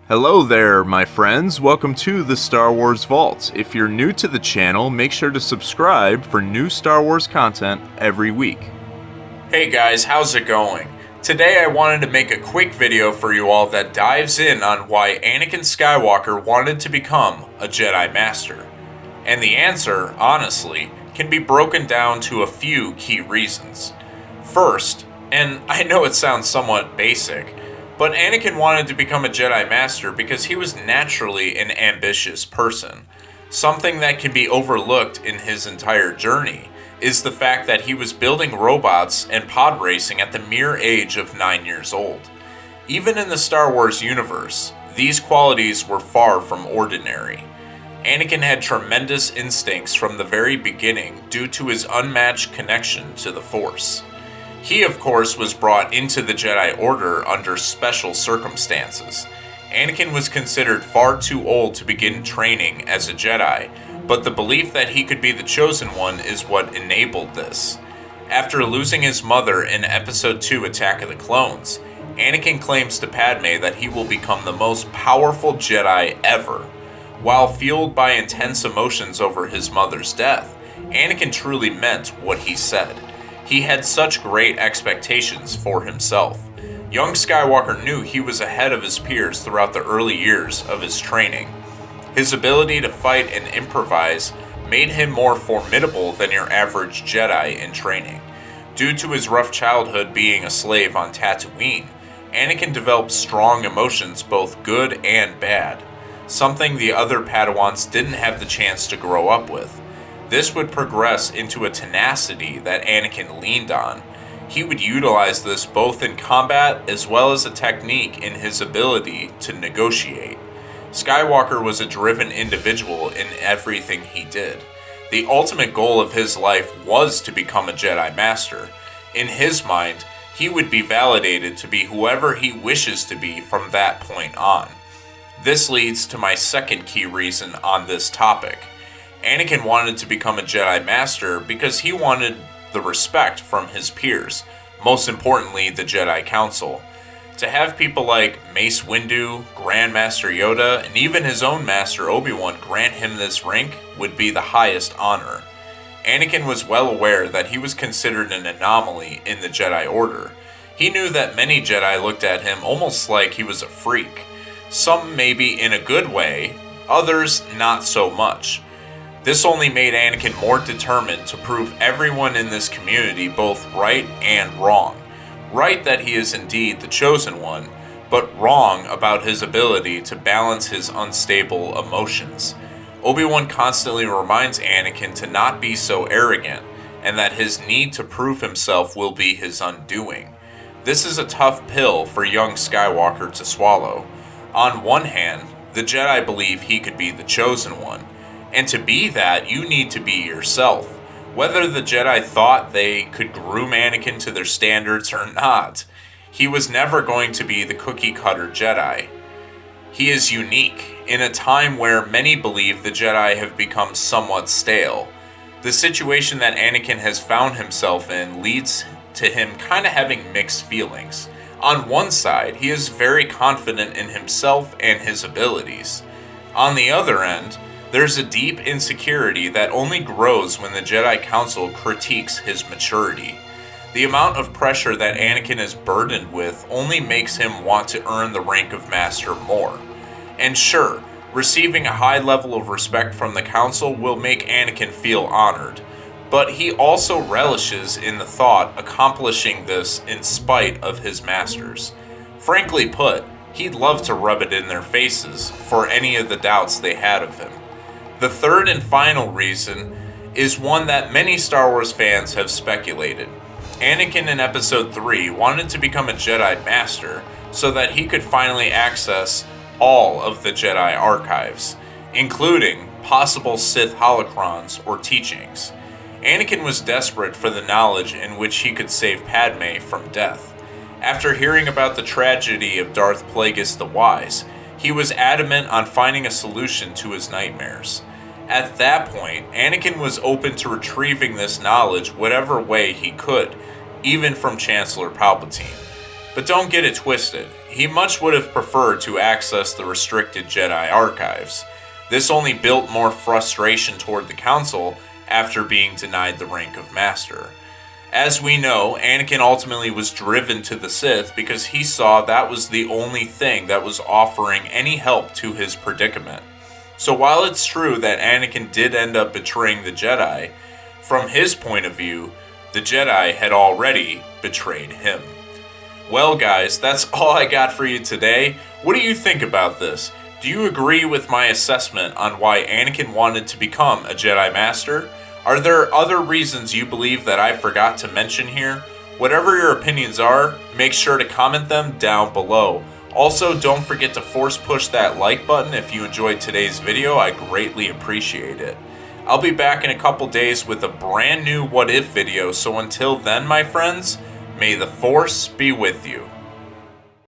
Hello there, my friends. Welcome to the Star Wars Vault. If you're new to the channel, make sure to subscribe for new Star Wars content every week. Hey guys, how's it going? Today I wanted to make a quick video for you all that dives in on why Anakin Skywalker wanted to become a Jedi Master. And the answer, honestly, can be broken down to a few key reasons. First, and I know it sounds somewhat basic, but Anakin wanted to become a Jedi Master because he was naturally an ambitious person. Something that can be overlooked in his entire journey is the fact that he was building robots and pod racing at the mere age of 9 years old. Even in the Star Wars universe, these qualities were far from ordinary. Anakin had tremendous instincts from the very beginning due to his unmatched connection to the Force. He, of course, was brought into the Jedi Order under special circumstances. Anakin was considered far too old to begin training as a Jedi, but the belief that he could be the chosen one is what enabled this. After losing his mother in Episode 2 Attack of the Clones, Anakin claims to Padme that he will become the most powerful Jedi ever. While fueled by intense emotions over his mother's death, Anakin truly meant what he said. He had such great expectations for himself. Young Skywalker knew he was ahead of his peers throughout the early years of his training. His ability to fight and improvise made him more formidable than your average Jedi in training. Due to his rough childhood being a slave on Tatooine, Anakin developed strong emotions, both good and bad, something the other Padawans didn't have the chance to grow up with. This would progress into a tenacity that Anakin leaned on. He would utilize this both in combat as well as a technique in his ability to negotiate. Skywalker was a driven individual in everything he did. The ultimate goal of his life was to become a Jedi Master. In his mind, he would be validated to be whoever he wishes to be from that point on. This leads to my second key reason on this topic. Anakin wanted to become a Jedi Master because he wanted the respect from his peers, most importantly the Jedi Council. To have people like Mace Windu, Grand Master Yoda, and even his own Master Obi-Wan grant him this rank would be the highest honor. Anakin was well aware that he was considered an anomaly in the Jedi Order. He knew that many Jedi looked at him almost like he was a freak. Some maybe in a good way, others not so much. This only made Anakin more determined to prove everyone in this community both right and wrong. Right that he is indeed the chosen one, but wrong about his ability to balance his unstable emotions. Obi-Wan constantly reminds Anakin to not be so arrogant, and that his need to prove himself will be his undoing. This is a tough pill for young Skywalker to swallow. On one hand, the Jedi believe he could be the chosen one. And to be that, you need to be yourself. Whether the Jedi thought they could groom Anakin to their standards or not, he was never going to be the cookie-cutter Jedi. He is unique, in a time where many believe the Jedi have become somewhat stale. The situation that Anakin has found himself in leads to him kind of having mixed feelings. On one side, he is very confident in himself and his abilities. On the other end, there's a deep insecurity that only grows when the Jedi Council critiques his maturity. The amount of pressure that Anakin is burdened with only makes him want to earn the rank of Master more. And sure, receiving a high level of respect from the Council will make Anakin feel honored, but he also relishes in the thought accomplishing this in spite of his masters. Frankly put, he'd love to rub it in their faces for any of the doubts they had of him. The third and final reason is one that many Star Wars fans have speculated. Anakin in Episode 3 wanted to become a Jedi Master so that he could finally access all of the Jedi archives, including possible Sith holocrons or teachings. Anakin was desperate for the knowledge in which he could save Padme from death. After hearing about the tragedy of Darth Plagueis the Wise, he was adamant on finding a solution to his nightmares. At that point, Anakin was open to retrieving this knowledge whatever way he could, even from Chancellor Palpatine. But don't get it twisted, he much would have preferred to access the restricted Jedi archives. This only built more frustration toward the Council after being denied the rank of Master. As we know, Anakin ultimately was driven to the Sith because he saw that was the only thing that was offering any help to his predicament. So while it's true that Anakin did end up betraying the Jedi, from his point of view, the Jedi had already betrayed him. Well guys, that's all I got for you today. What do you think about this? Do you agree with my assessment on why Anakin wanted to become a Jedi Master? Are there other reasons you believe that I forgot to mention here? Whatever your opinions are, make sure to comment them down below. Also, don't forget to force push that like button if you enjoyed today's video. I greatly appreciate it. I'll be back in a couple days with a brand new What If video, so until then, my friends, may the Force be with you.